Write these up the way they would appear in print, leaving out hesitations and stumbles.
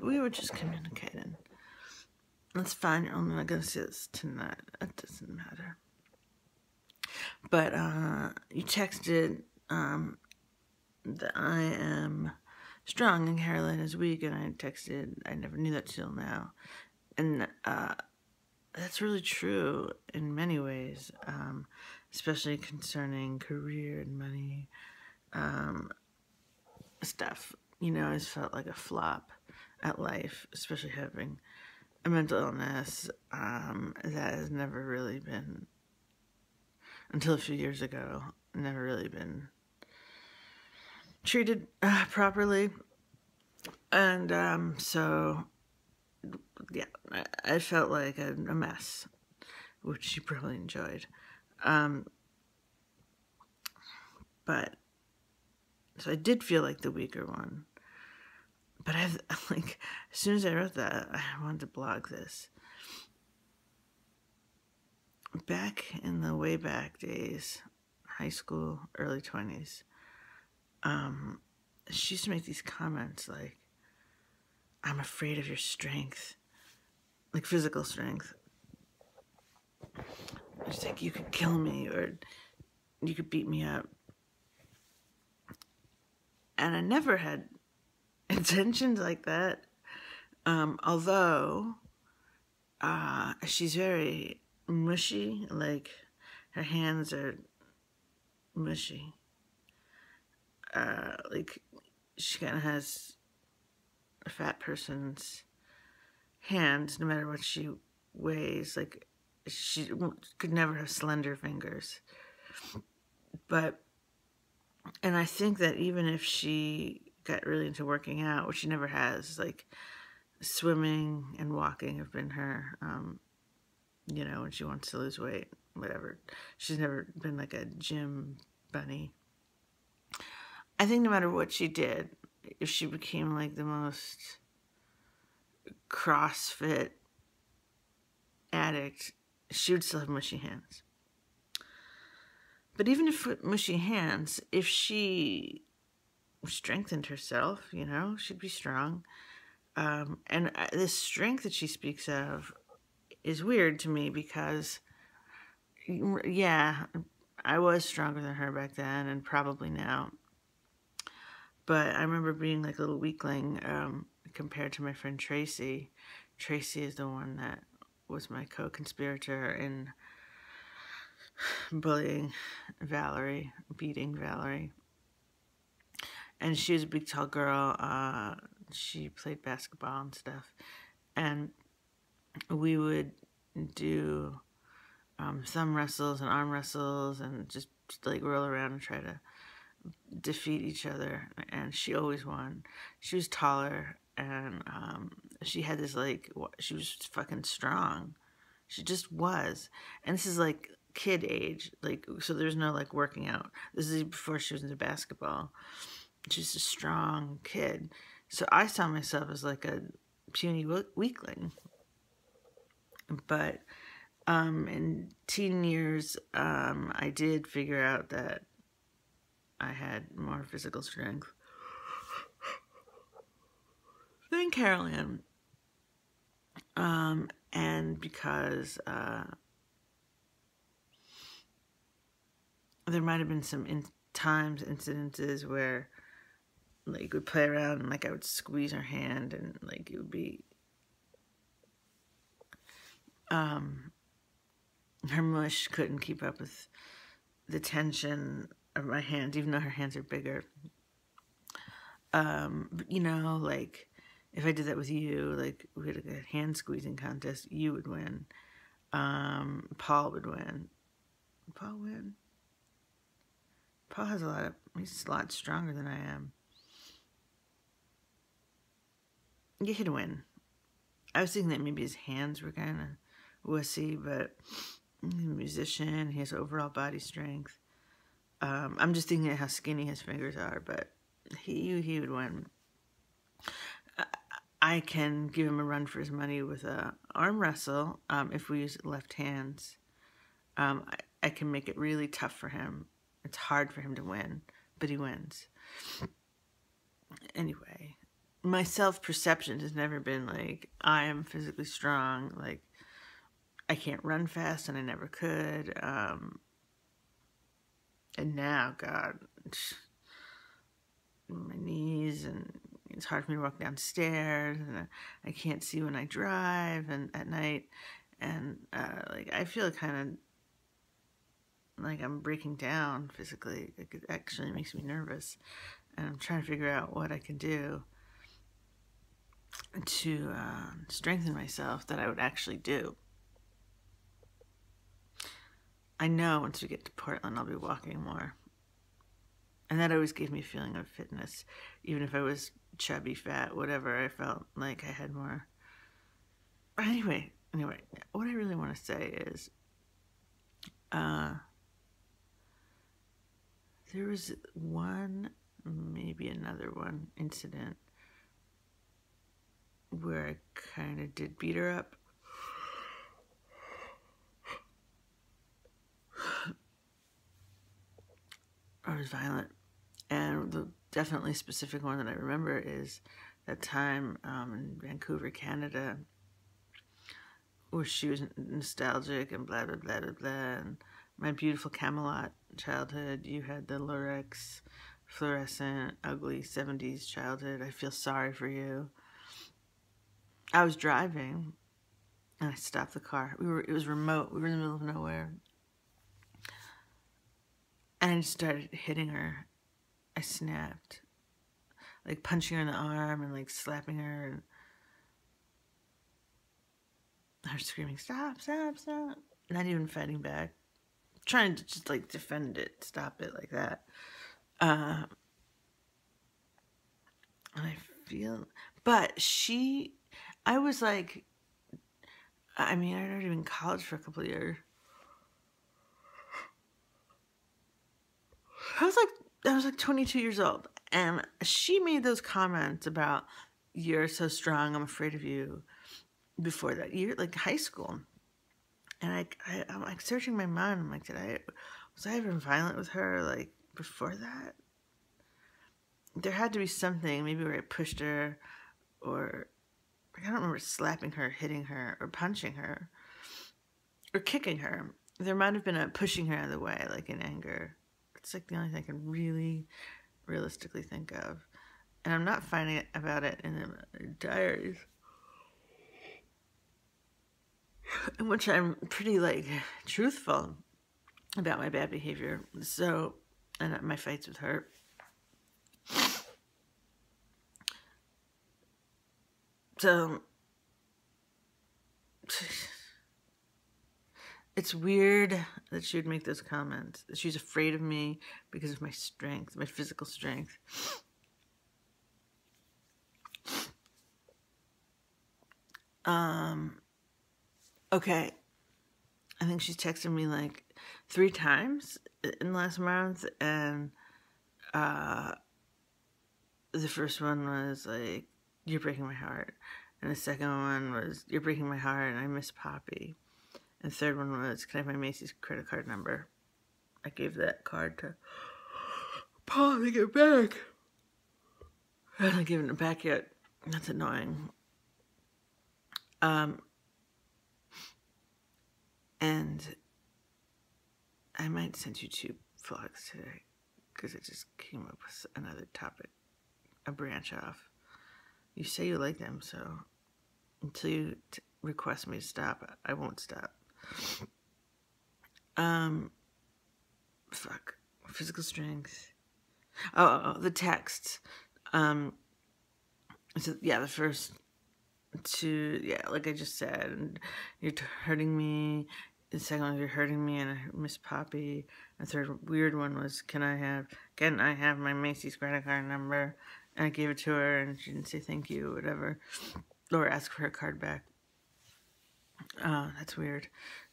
We were just communicating. That's fine. You're only not gonna see this tonight. It doesn't matter. But you texted that I am strong and Caroline is weak, and I texted I never knew that till now, and that's really true in many ways, especially concerning career and money stuff. You know, I just felt like a flop at life, especially having a mental illness that has never really been, until a few years ago, never really been treated properly. And so, yeah, I felt like a mess, which she probably enjoyed. But, so I did feel like the weaker one. But like, as soon as I wrote that, I wanted to blog this. Back in the way back days, high school, early 20s, she used to make these comments like, I'm afraid of your strength, like physical strength. She's like, you could kill me or you could beat me up. And I never had intentions like that. Although she's very mushy, like her hands are mushy. Like she kind of has a fat person's hands, no matter what she weighs. Like she could never have slender fingers. And I think that even if she got really into working out, which she never has, like swimming and walking have been her, you know, when she wants to lose weight, whatever. She's never been like a gym bunny. I think no matter what she did, if she became like the most CrossFit addict, she would still have mushy hands. But even if with mushy hands, if she strengthened herself, you know, she'd be strong. And this strength that she speaks of is weird to me because, yeah, I was stronger than her back then and probably now. But I remember being like a little weakling compared to my friend Tracy. Tracy is the one that was my co-conspirator in bullying Valerie, beating Valerie. And she was a big, tall girl. She played basketball and stuff. And we would do thumb wrestles and arm wrestles and just like roll around and try to defeat each other. And she always won. She was taller and she had this like, she was fucking strong. She just was. And this is like kid age, like, so there's no like working out. This is before she was into basketball. She's a strong kid. So I saw myself as like a puny weakling. But in teen years, I did figure out that I had more physical strength than Carolyn. And because there might have been some incidences where like we'd play around and like I would squeeze her hand and like it would be her mush couldn't keep up with the tension of my hands, even though her hands are bigger. But, you know, like if I did that with you, like we had a hand squeezing contest, you would win. Paul would win. Paul win? Paul has he's a lot stronger than I am. Yeah, he'd win. I was thinking that maybe his hands were kind of wussy, but he's a musician. He has overall body strength. I'm just thinking of how skinny his fingers are, but he would win. I can give him a run for his money with a arm wrestle. If we use left hands, I can make it really tough for him. It's hard for him to win, but he wins. Anyway, my self-perception has never been like, I am physically strong, like, I can't run fast and I never could. And now, God, my knees, and it's hard for me to walk downstairs, and I can't see when I drive and at night, and like I feel kind of like I'm breaking down physically. Like, it actually makes me nervous, and I'm trying to figure out what I can do to strengthen myself that I would actually do. I know once we get to Portland, I'll be walking more. And that always gave me a feeling of fitness. Even if I was chubby, fat, whatever, I felt like I had more. Anyway, what I really want to say is there was one, maybe another one, incident where I kind of did beat her up. I was violent. And the definitely specific one that I remember is that time in Vancouver, Canada, where she was nostalgic and blah, blah, blah, blah, blah. And my beautiful Camelot childhood, you had the Lorex, fluorescent, ugly 70s childhood. I feel sorry for you. I was driving, and I stopped the car. It was remote. We were in the middle of nowhere. And I just started hitting her. I snapped, like punching her in the arm and like slapping her, and her screaming, "Stop, stop, stop!" Not even fighting back, trying to just like defend it, stop it, like that. And I feel, but I was like, I mean, I'd already been in college for a couple of years. I was like 22 years old, and she made those comments about, "You're so strong, I'm afraid of you," before that year, like high school. And I'm like searching my mind. I'm like, was I ever violent with her like before that? There had to be something, maybe where I pushed her, or I don't remember slapping her, hitting her, or punching her, or kicking her. There might have been a pushing her out of the way, like in anger. It's like the only thing I can really realistically think of. And I'm not finding about it in the diaries, in which I'm pretty like truthful about my bad behavior. So, and my fights with her. So, it's weird that she would make those comments. That she's afraid of me because of my strength, my physical strength. Okay. I think she's texted me like 3 times in the last month, and the first one was like, "You're breaking my heart," and the second one was, "You're breaking my heart, and I miss Poppy," and the third one was, "Can I have my Macy's credit card number?" I gave that card to Paul to get back. I haven't given it back yet. That's annoying. And I might send you 2 vlogs today, because it just came up with another topic, a branch off. You say you like them, so until you request me to stop, I won't stop. Physical strength. The texts. So yeah, the first 2, yeah, like I just said, and "You're hurting me." The second one, "You're hurting me, and I miss Poppy." The third weird one was, can I have my Macy's credit card number? And I gave it to her, and she didn't say thank you, whatever, or ask for her card back. That's weird.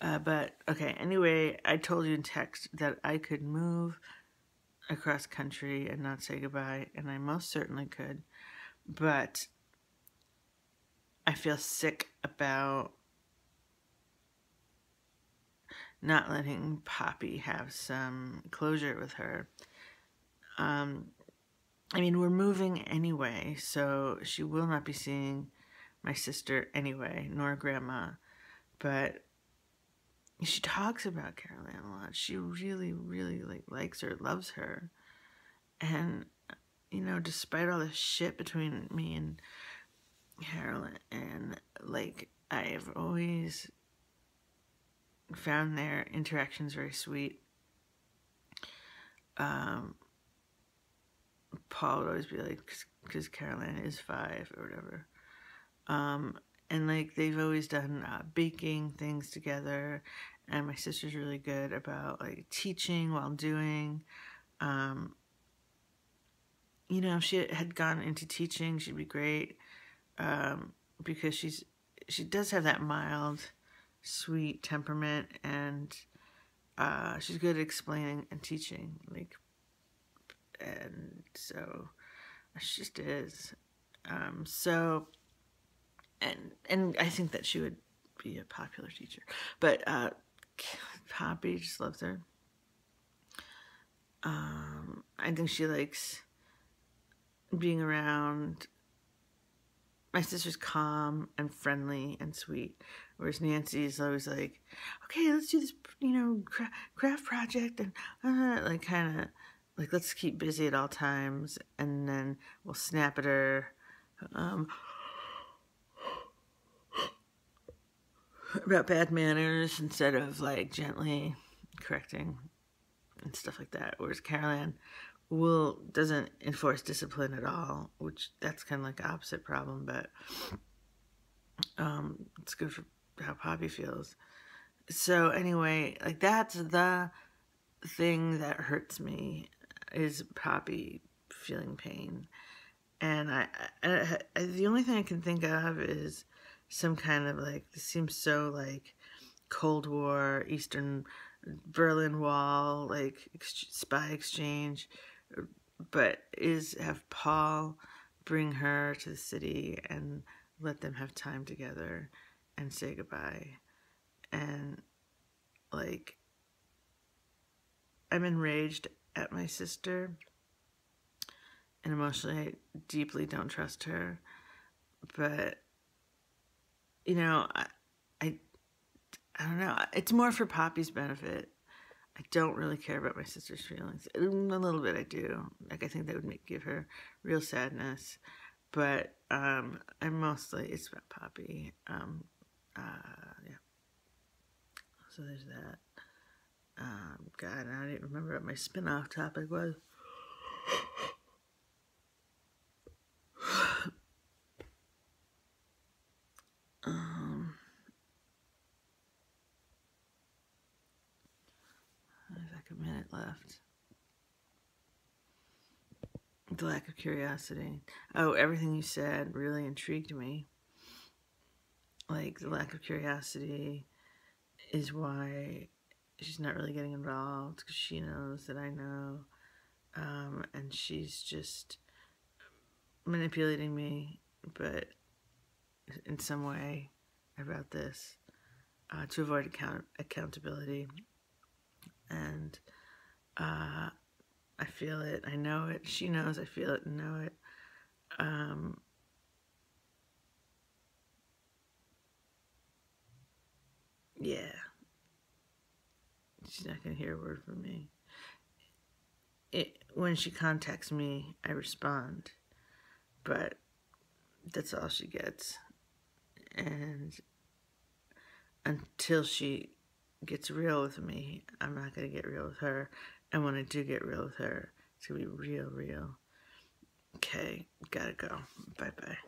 But okay, anyway, I told you in text that I could move across country and not say goodbye, and I most certainly could. But I feel sick about not letting Poppy have some closure with her. I mean, we're moving anyway, so she will not be seeing my sister anyway, nor grandma. But she talks about Caroline a lot. She really, really likes her, loves her. And, you know, despite all the shit between me and Caroline, and like, I've always found their interactions very sweet. Paul would always be like, because Caroline is 5 or whatever. And like, they've always done baking things together, and my sister's really good about like teaching while doing. You know, if she had gone into teaching, she'd be great, because she does have that mild, sweet temperament, and she's good at explaining and teaching, like, and so she just is. So, and I think that she would be a popular teacher, but Poppy just loves her. I think she likes being around. My sister's calm and friendly and sweet, whereas Nancy's always like, okay, let's do this, you know, craft project, and like, kind of like, let's keep busy at all times, and then we'll snap at her about bad manners instead of like gently correcting and stuff like that. Whereas Caroline doesn't enforce discipline at all, which that's kind of like the opposite problem, but it's good for how Poppy feels. So anyway, like, that's the thing that hurts me, is Poppy feeling pain. And the only thing I can think of is some kind of like, this seems so like Cold War, Eastern Berlin Wall, like spy exchange, but is have Paul bring her to the city and let them have time together and say goodbye. And like, I'm enraged at my sister, and emotionally I deeply don't trust her, but you know, I don't know, it's more for Poppy's benefit. I don't really care about my sister's feelings. A little bit I do. Like, I think that would give her real sadness. But I'm mostly, it's about Poppy. Yeah. So there's that. God, I don't even remember what my spin-off topic was. There's like a minute left. The lack of curiosity. Oh, everything you said really intrigued me. Like, the lack of curiosity is why she's not really getting involved, because she knows that I know, and she's just manipulating me, but in some way, about this, to avoid accountability. And I feel it, I know it, she knows I feel it and know it. Yeah, she's not gonna hear a word from me. When she contacts me, I respond, but that's all she gets. And until she gets real with me, I'm not gonna get real with her. And when I do get real with her, it's gonna be real, real. Okay, gotta go. Bye-bye.